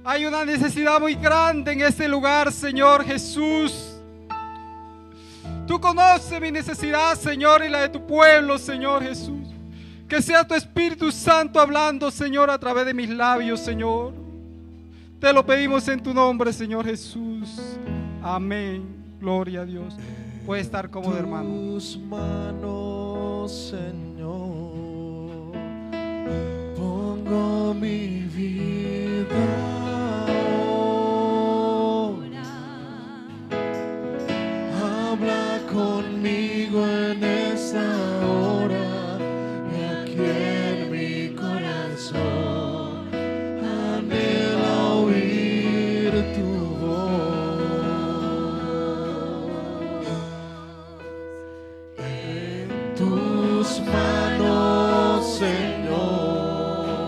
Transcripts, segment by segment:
Hay una necesidad muy grande en este lugar, Señor Jesús. Tú conoces mi necesidad, Señor, y la de tu pueblo, Señor Jesús. Que sea tu Espíritu Santo hablando, Señor, a través de mis labios, Señor. Te lo pedimos en tu nombre, Señor Jesús. Amén. Gloria a Dios. Puede estar cómodo, hermano. En tus manos, Señor, pongo mi vida. Habla conmigo en esta hora, y aquí en mi corazón anhela oír tu voz. En tus manos, Señor,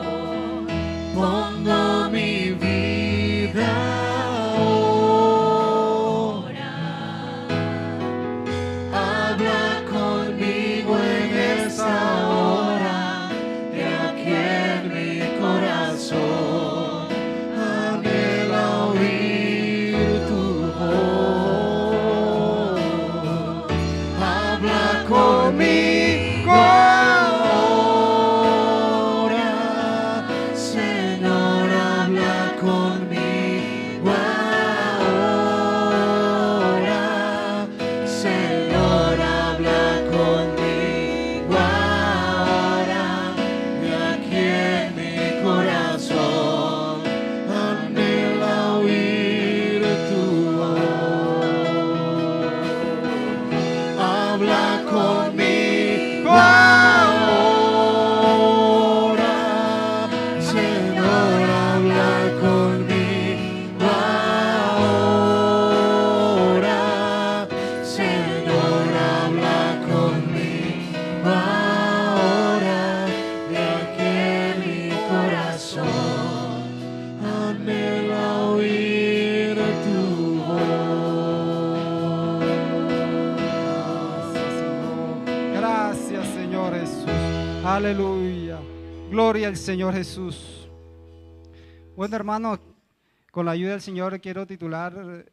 pongo mi vida. Aleluya. Gloria al Señor Jesús. Bueno, hermano, con la ayuda del Señor quiero titular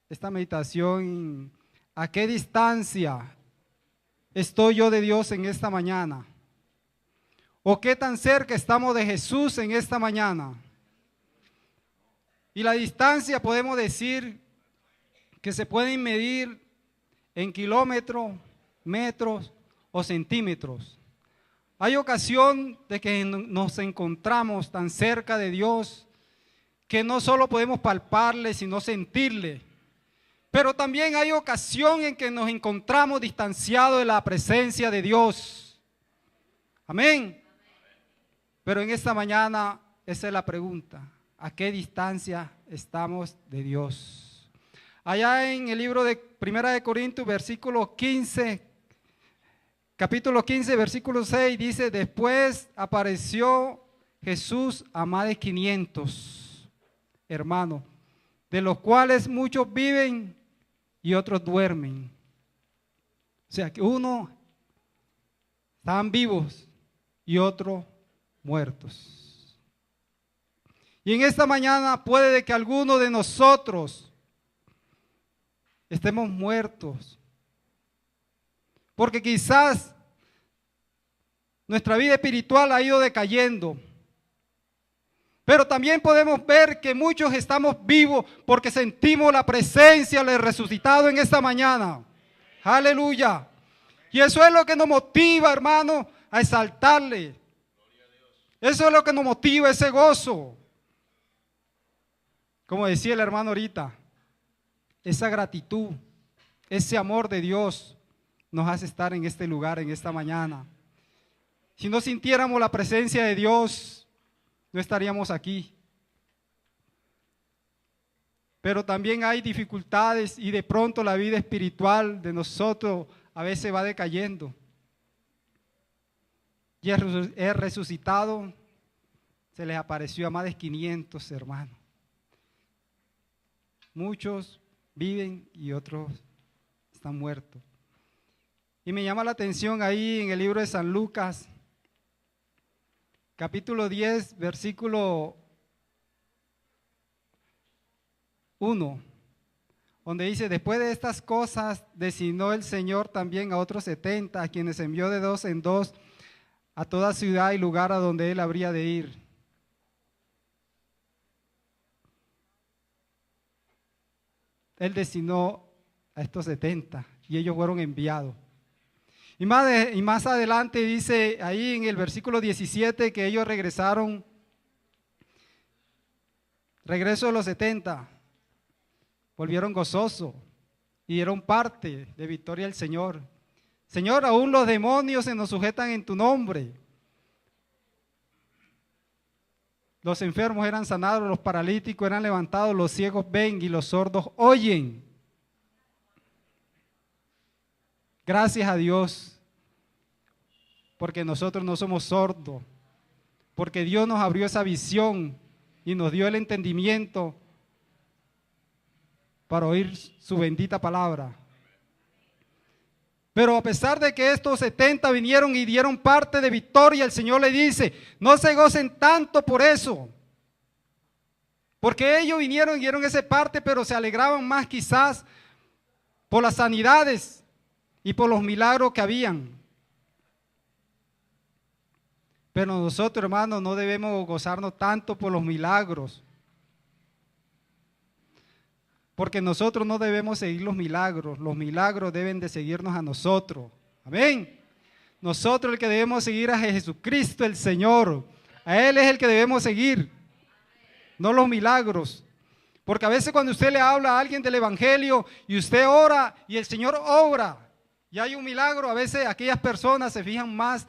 esta meditación: ¿a qué distancia estoy yo de Dios en esta mañana? ¿O qué tan cerca estamos de Jesús en esta mañana? Y la distancia podemos decir que se pueden medir en kilómetros, metros o centímetros. Hay ocasión de que nos encontramos tan cerca de Dios que no solo podemos palparle, sino sentirle. Pero también hay ocasión en que nos encontramos distanciados de la presencia de Dios. Amén. Pero en esta mañana esa es la pregunta: ¿a qué distancia estamos de Dios? Allá en el libro de 1 de Corintios, capítulo 15, versículo 6, dice: después apareció Jesús a más de 500 hermanos, de los cuales muchos viven y otros duermen. O sea que unos estaban vivos y otros muertos. Y en esta mañana puede que algunos de nosotros estemos muertos, porque quizás nuestra vida espiritual ha ido decayendo. Pero también podemos ver que muchos estamos vivos porque sentimos la presencia del resucitado en esta mañana. Aleluya. Y eso es lo que nos motiva, hermano, a exaltarle. Eso es lo que nos motiva, ese gozo. Como decía el hermano ahorita, esa gratitud, ese amor de Dios nos hace estar en este lugar, en esta mañana. Si no sintiéramos la presencia de Dios, no estaríamos aquí. Pero también hay dificultades y de pronto la vida espiritual de nosotros a veces va decayendo. Y el resucitado se les apareció a más de 500 hermanos. Muchos viven y otros están muertos. Y me llama la atención ahí en el libro de San Lucas, capítulo 10, versículo 1, donde dice, después de estas cosas designó el Señor también a otros 70, a quienes envió de 2 en 2 a toda ciudad y lugar a donde él habría de ir. Él designó a estos 70 y ellos fueron enviados. Y más adelante dice ahí en el versículo 17 que ellos regresaron, regreso de los 70, volvieron gozosos y dieron parte de victoria al Señor. Señor, aún los demonios se nos sujetan en tu nombre. Los enfermos eran sanados, los paralíticos eran levantados, los ciegos ven y los sordos oyen. Gracias a Dios, porque nosotros no somos sordos, porque Dios nos abrió esa visión y nos dio el entendimiento para oír su bendita palabra. Pero a pesar de que estos 70 vinieron y dieron parte de victoria, el Señor le dice, no se gocen tanto por eso, porque ellos vinieron y dieron esa parte, pero se alegraban más quizás por las sanidades y por los milagros que habían. Pero nosotros, hermanos, no debemos gozarnos tanto por los milagros, porque nosotros no debemos seguir los milagros deben de seguirnos a nosotros. Amén. Nosotros el que debemos seguir a Jesucristo el Señor, a Él es el que debemos seguir, no los milagros. Porque a veces cuando usted le habla a alguien del Evangelio y usted ora y el Señor obra y hay un milagro, a veces aquellas personas se fijan más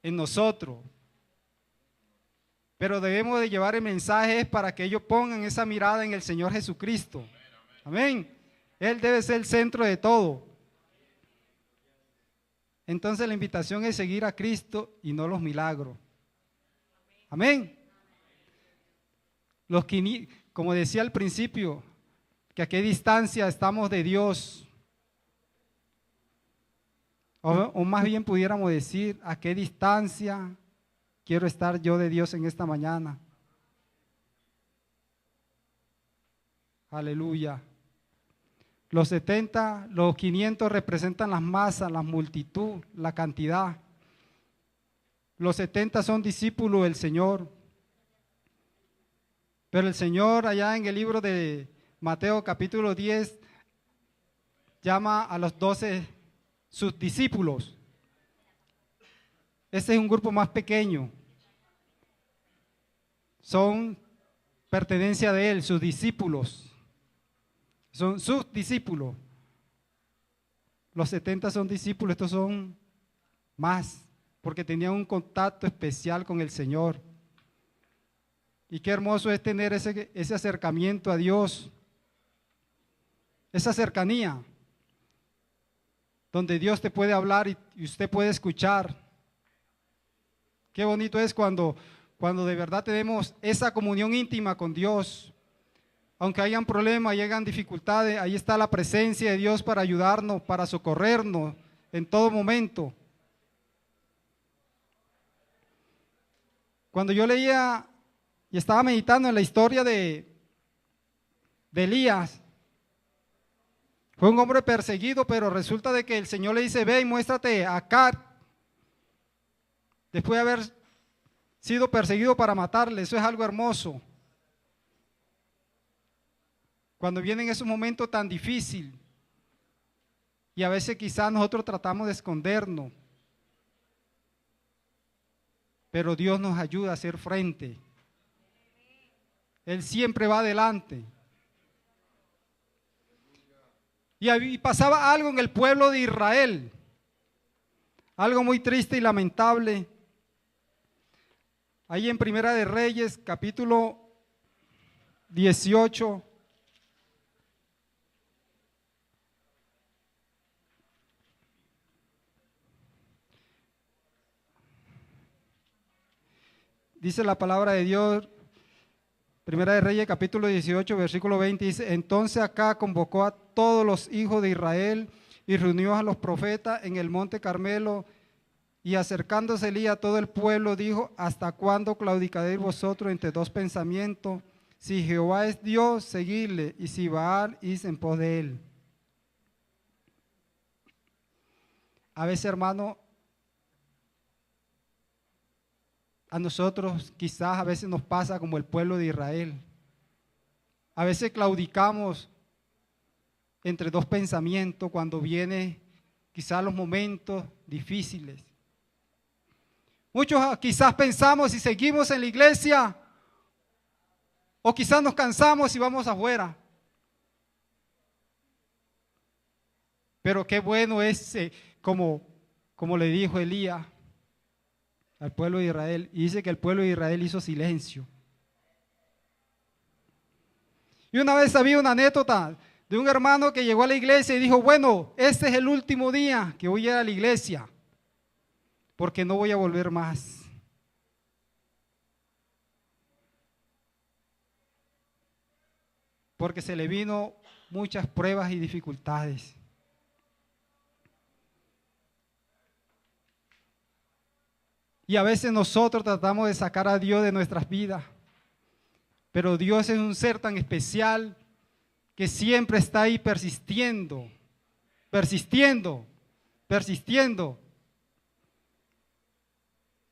en nosotros. Pero debemos de llevar el mensaje para que ellos pongan esa mirada en el Señor Jesucristo. Amén. Él debe ser el centro de todo. Entonces la invitación es seguir a Cristo y no los milagros. Amén. Como decía al principio, que a qué distancia estamos de Dios. O más bien pudiéramos decir, a qué distancia quiero estar yo de Dios en esta mañana. Aleluya. Los 70, los 500 representan las masas, la multitud, la cantidad. Los 70 son discípulos del Señor. Pero el Señor allá en el libro de Mateo capítulo 10 llama a los 12 sus discípulos. Este es un grupo más pequeño. Son pertenencia de Él, sus discípulos. Son sus discípulos. Los 70 son discípulos, estos son más, porque tenían un contacto especial con el Señor. Y qué hermoso es tener ese acercamiento a Dios, esa cercanía, donde Dios te puede hablar y usted puede escuchar. Qué bonito es cuando de verdad tenemos esa comunión íntima con Dios. Aunque hayan problemas, hayan dificultades, ahí está la presencia de Dios para ayudarnos, para socorrernos en todo momento. Cuando yo leía y estaba meditando en la historia de Elías, fue un hombre perseguido, pero resulta de que el Señor le dice, ve y muéstrate acá, después de haber sido perseguido para matarle. Eso es algo hermoso. Cuando vienen esos momentos tan difíciles, y a veces quizás nosotros tratamos de escondernos, pero Dios nos ayuda a hacer frente. Él siempre va adelante. Y pasaba algo en el pueblo de Israel, algo muy triste y lamentable. Ahí en Primera de Reyes, capítulo 18. Dice la palabra de Dios, Primera de Reyes, capítulo 18, versículo 20, dice, entonces Acab convocó a todos los hijos de Israel y reunió a los profetas en el monte Carmelo, y acercándosele a todo el pueblo dijo, ¿hasta cuándo claudicaréis vosotros entre dos pensamientos? Si Jehová es Dios, seguidle, y si Baal, id en pos de él. A veces, hermano, a nosotros quizás a veces nos pasa como el pueblo de Israel. A veces claudicamos entre dos pensamientos cuando vienen quizás los momentos difíciles. Muchos quizás pensamos si seguimos en la iglesia o quizás nos cansamos y vamos afuera. Pero qué bueno es, como le dijo Elías al pueblo de Israel, y dice que el pueblo de Israel hizo silencio. Y una vez había una anécdota de un hermano que llegó a la iglesia y dijo, bueno, este es el último día que voy a ir a la iglesia, porque no voy a volver más. Porque se le vino muchas pruebas y dificultades. Y a veces nosotros tratamos de sacar a Dios de nuestras vidas, pero Dios es un ser tan especial que siempre está ahí persistiendo.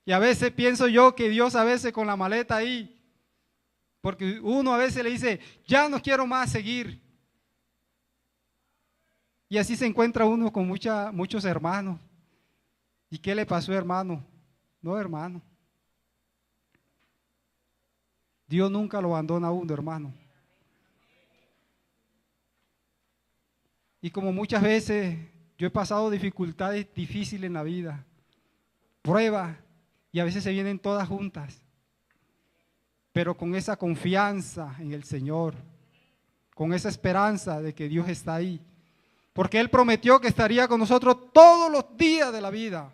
Y a veces pienso yo que Dios a veces con la maleta ahí, porque uno a veces le dice, ya no quiero más seguir. Y así se encuentra uno con muchos hermanos. ¿Y qué le pasó, hermano? No, hermano. Dios nunca lo abandona a uno, hermano. Y como muchas veces yo he pasado dificultades difíciles en la vida, pruebas, y a veces se vienen todas juntas, pero con esa confianza en el Señor, con esa esperanza de que Dios está ahí, porque Él prometió que estaría con nosotros todos los días de la vida.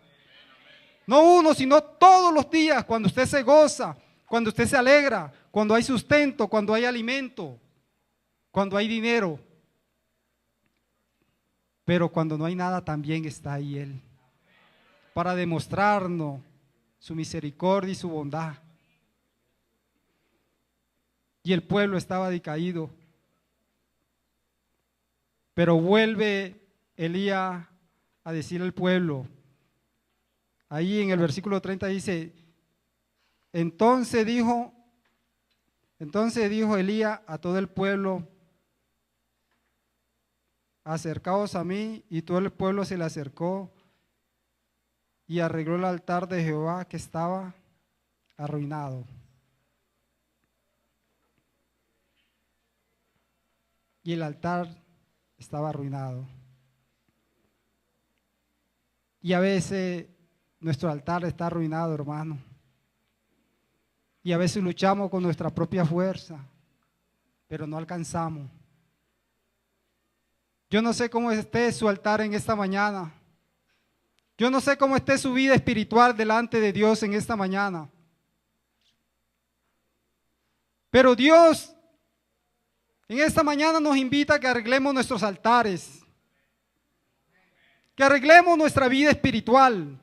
No uno, sino todos los días, cuando usted se goza, cuando usted se alegra, cuando hay sustento, cuando hay alimento, cuando hay dinero. Pero cuando no hay nada, también está ahí Él, para demostrarnos su misericordia y su bondad. Y el pueblo estaba decaído. Pero vuelve Elías a decirle al pueblo, ahí en el versículo 30 dice, entonces dijo Elías a todo el pueblo, acercaos a mí, y todo el pueblo se le acercó y arregló el altar de Jehová que estaba arruinado. Y el altar estaba arruinado. Y a veces nuestro altar está arruinado, hermano. Y a veces luchamos con nuestra propia fuerza, pero no alcanzamos. Yo no sé cómo esté su altar en esta mañana. Yo no sé cómo esté su vida espiritual delante de Dios en esta mañana. Pero Dios en esta mañana nos invita a que arreglemos nuestros altares, que arreglemos nuestra vida espiritual.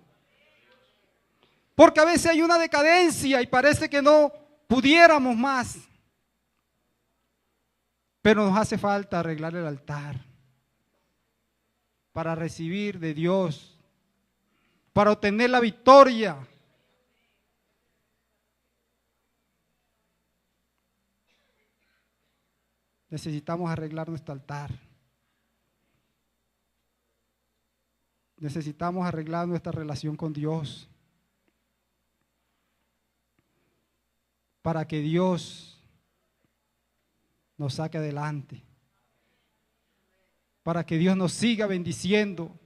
Porque a veces hay una decadencia y parece que no pudiéramos más. Pero nos hace falta arreglar el altar para recibir de Dios, para obtener la victoria. Necesitamos arreglar nuestro altar. Necesitamos arreglar nuestra relación con Dios, para que Dios nos saque adelante, para que Dios nos siga bendiciendo.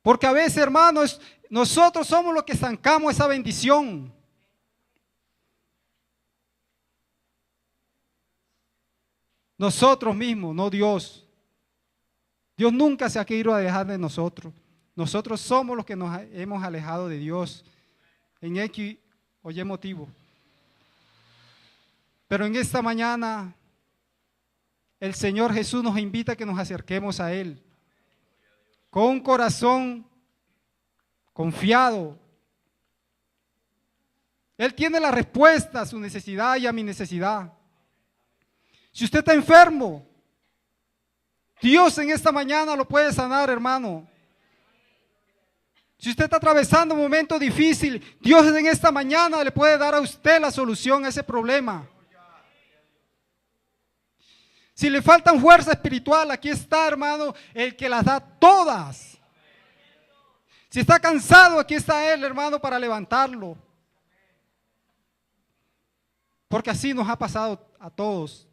Porque a veces, hermanos, nosotros somos los que estancamos esa bendición. Nosotros mismos, no Dios. Dios nunca se ha querido alejar de nosotros. Nosotros somos los que nos hemos alejado de Dios en X o Y motivo. Pero en esta mañana el Señor Jesús nos invita a que nos acerquemos a Él con un corazón confiado. Él tiene la respuesta a su necesidad y a mi necesidad. Si usted está enfermo, Dios en esta mañana lo puede sanar, hermano. Si usted está atravesando un momento difícil, Dios en esta mañana le puede dar a usted la solución a ese problema. Si le faltan fuerza espiritual, aquí está, hermano, el que las da todas. Si está cansado, aquí está Él, hermano, para levantarlo. Porque así nos ha pasado a todos.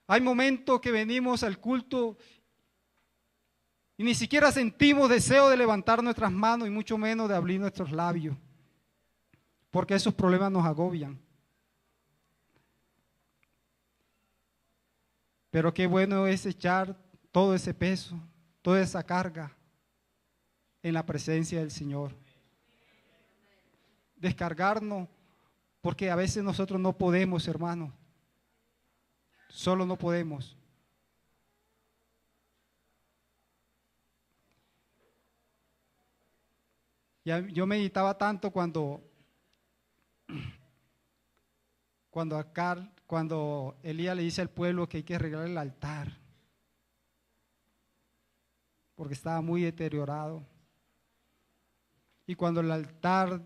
Hay momentos que venimos al culto y ni siquiera sentimos deseo de levantar nuestras manos y mucho menos de abrir nuestros labios, porque esos problemas nos agobian. Pero qué bueno es echar todo ese peso, toda esa carga en la presencia del Señor. Descargarnos, porque a veces nosotros no podemos, hermano. Solo no podemos. Yo meditaba tanto cuando Elías le dice al pueblo que hay que arreglar el altar, porque estaba muy deteriorado. Y cuando el altar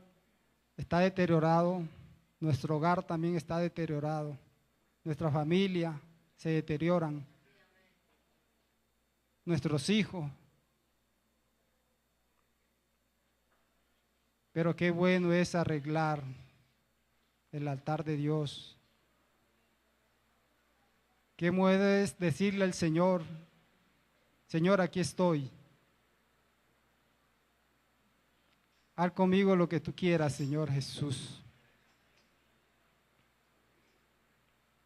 está deteriorado, nuestro hogar también está deteriorado. Nuestra familia se deterioran. Nuestros hijos. Pero qué bueno es arreglar el altar de Dios. Qué bueno es decirle al Señor: Señor, aquí estoy. Haz conmigo lo que tú quieras, Señor Jesús.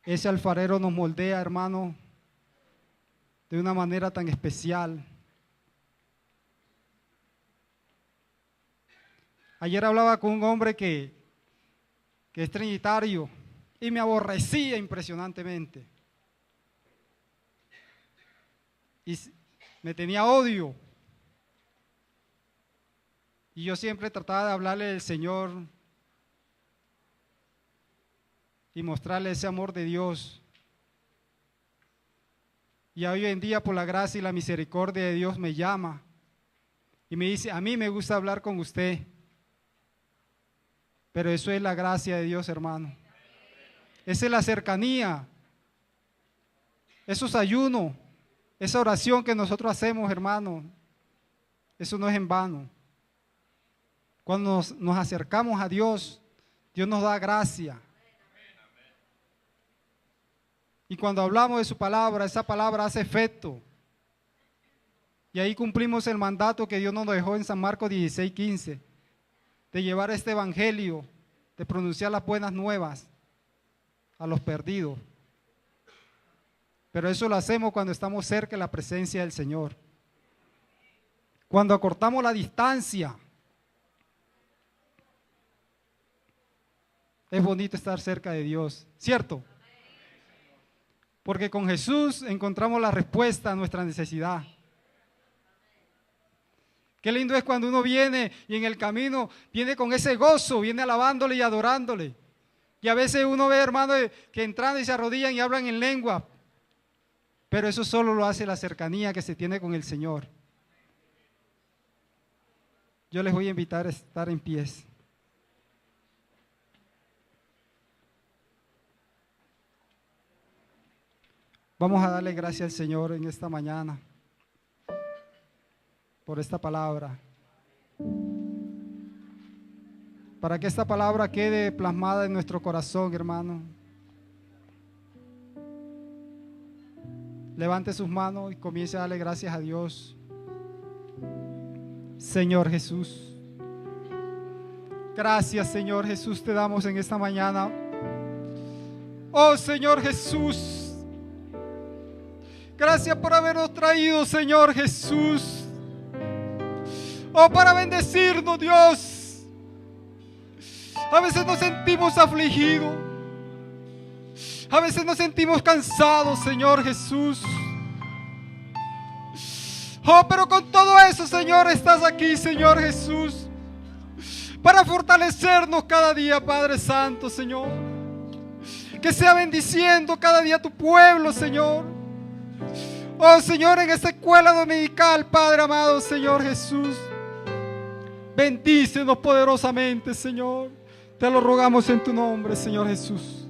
Ese alfarero nos moldea, hermano, de una manera tan especial. Ayer hablaba con un hombre que es trinitario y me aborrecía impresionantemente. Y me tenía odio. Y yo siempre trataba de hablarle del Señor y mostrarle ese amor de Dios. Y hoy en día, por la gracia y la misericordia de Dios, me llama y me dice: a mí me gusta hablar con usted. Pero eso es la gracia de Dios, hermano. Esa es la cercanía. Esos ayunos, esa oración que nosotros hacemos, hermano, eso no es en vano. Cuando nos acercamos a Dios, Dios nos da gracia. Y cuando hablamos de su palabra, esa palabra hace efecto. Y ahí cumplimos el mandato que Dios nos dejó en San Marcos 16:15, de llevar este evangelio, de pronunciar las buenas nuevas a los perdidos. Pero eso lo hacemos cuando estamos cerca de la presencia del Señor. Cuando acortamos la distancia, es bonito estar cerca de Dios, ¿cierto? Porque con Jesús encontramos la respuesta a nuestra necesidad. Qué lindo es cuando uno viene y en el camino viene con ese gozo, viene alabándole y adorándole. Y a veces uno ve, hermano, que entran y se arrodillan y hablan en lengua. Pero eso solo lo hace la cercanía que se tiene con el Señor. Yo les voy a invitar a estar en pies. Vamos a darle gracias al Señor en esta mañana por esta palabra, para que esta palabra quede plasmada en nuestro corazón, hermano. Levante sus manos y comience a darle gracias a Dios. Señor Jesús, gracias, Señor Jesús, te damos en esta mañana. Oh Señor Jesús, gracias por habernos traído, Señor Jesús. Oh, para bendecirnos, Dios. A veces nos sentimos afligidos. A veces nos sentimos cansados, Señor Jesús. Oh, pero con todo eso, Señor, estás aquí, Señor Jesús, para fortalecernos cada día, Padre Santo, Señor. Que sea bendiciendo cada día tu pueblo, Señor. Oh, Señor, en esta escuela dominical, Padre amado, Señor Jesús. Bendícenos poderosamente, Señor. Te lo rogamos en tu nombre, Señor Jesús.